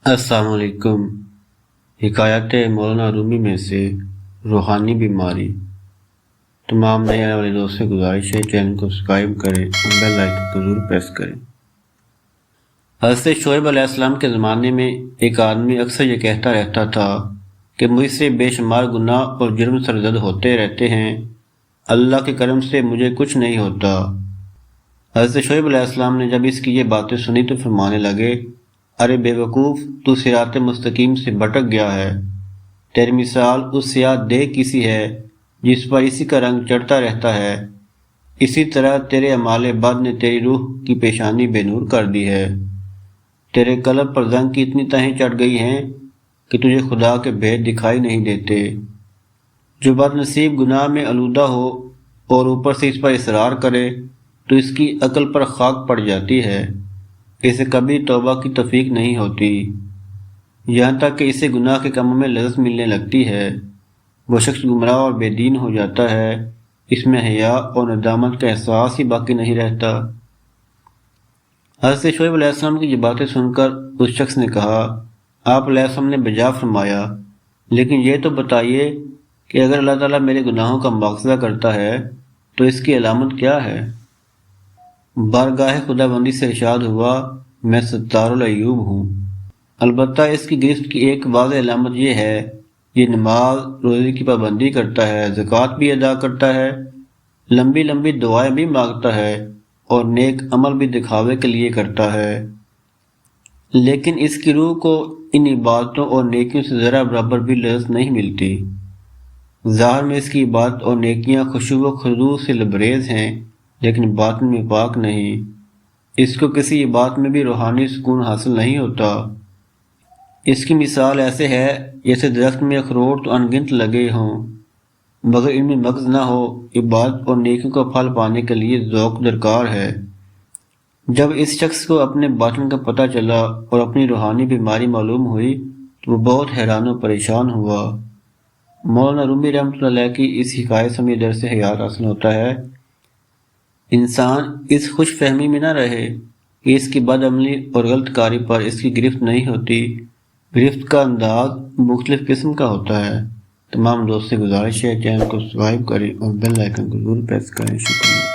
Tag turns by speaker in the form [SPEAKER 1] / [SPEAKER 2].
[SPEAKER 1] السلام علیکم۔ حکایت مولانا رومی میں سے روحانی بیماری۔ تمام نئے آنے والے دوست سے گزارش ہے چینل کو سبسکرائب کریں اور بیل آئیکن کو ضرور پریس کریں۔ حضرت شعیب علیہ السلام کے زمانے میں ایک آدمی اکثر یہ کہتا رہتا تھا کہ مجھ سے بے شمار گناہ اور جرم سرزد ہوتے رہتے ہیں، اللہ کے کرم سے مجھے کچھ نہیں ہوتا۔ حضرت شعیب علیہ السلام نے جب اس کی یہ باتیں سنی تو فرمانے لگے، ارے بے وقوف، تو صراط مستقیم سے بھٹک گیا ہے۔ تیری مثال اس سیاہ دیگ کی سی ہے جس پر اسی کا رنگ چڑھتا رہتا ہے۔ اسی طرح تیرے اعمال بد نے تیری روح کی پیشانی بے نور کر دی ہے۔ تیرے قلب پر زنگ کی اتنی تہیں چڑھ گئی ہیں کہ تجھے خدا کے بھید دکھائی نہیں دیتے۔ جو بد نصیب گناہ میں آلودہ ہو اور اوپر سے اس پر اصرار کرے تو اس کی عقل پر خاک پڑ جاتی ہے، اسے کبھی توبہ کی توفیق نہیں ہوتی، یہاں تک کہ اسے گناہ کے کاموں میں لذت ملنے لگتی ہے۔ وہ شخص گمراہ اور بے دین ہو جاتا ہے، اس میں حیا اور ندامت کا احساس ہی باقی نہیں رہتا۔ حضرت شعیب علیہ السلام کی یہ باتیں سن کر اس شخص نے کہا، آپ علیہ السلام نے بجا فرمایا، لیکن یہ تو بتائیے کہ اگر اللہ تعالیٰ میرے گناہوں کا مواخذہ کرتا ہے تو اس کی علامت کیا ہے؟ بارگاہ خدا بندی سے ارشاد ہوا، میں ستار العیوب ہوں۔ البتہ اس کی گرفت کی ایک واضح علامت یہ ہے، یہ نماز روزے کی پابندی کرتا ہے، زکوٰۃ بھی ادا کرتا ہے، لمبی لمبی دعائیں بھی مانگتا ہے اور نیک عمل بھی دکھاوے کے لیے کرتا ہے، لیکن اس کی روح کو ان عبادتوں اور نیکیوں سے ذرا برابر بھی لذت نہیں ملتی۔ ظاہر میں اس کی عبادت اور نیکیاں خشوع و خضوع سے لبریز ہیں، لیکن باطن میں پاک نہیں۔ اس کو کسی عبادت میں بھی روحانی سکون حاصل نہیں ہوتا۔ اس کی مثال ایسے ہے جیسے درخت میں اخروٹ تو انگنت لگے ہوں، مگر ان میں مغز نہ ہو۔ عبادت اور نیکیوں کا پھل پانے کے لیے ذوق درکار ہے۔ جب اس شخص کو اپنے باطن کا پتہ چلا اور اپنی روحانی بیماری معلوم ہوئی تو وہ بہت حیران و پریشان ہوا۔ مولانا رومی رحمۃ اللہ علیہ کی اس حکایت سے ہمیں درس حیات حاصل ہوتا ہے، انسان اس خوش فہمی میں نہ رہے کہ اس کی بد عملی اور غلط کاری پر اس کی گرفت نہیں ہوتی۔ گرفت کا انداز مختلف قسم کا ہوتا ہے۔ تمام دوست سے گزارش ہے چینل کو سبسکرائب کریں اور بیل آئیکن کو ضرور پریس کریں۔ شکریہ۔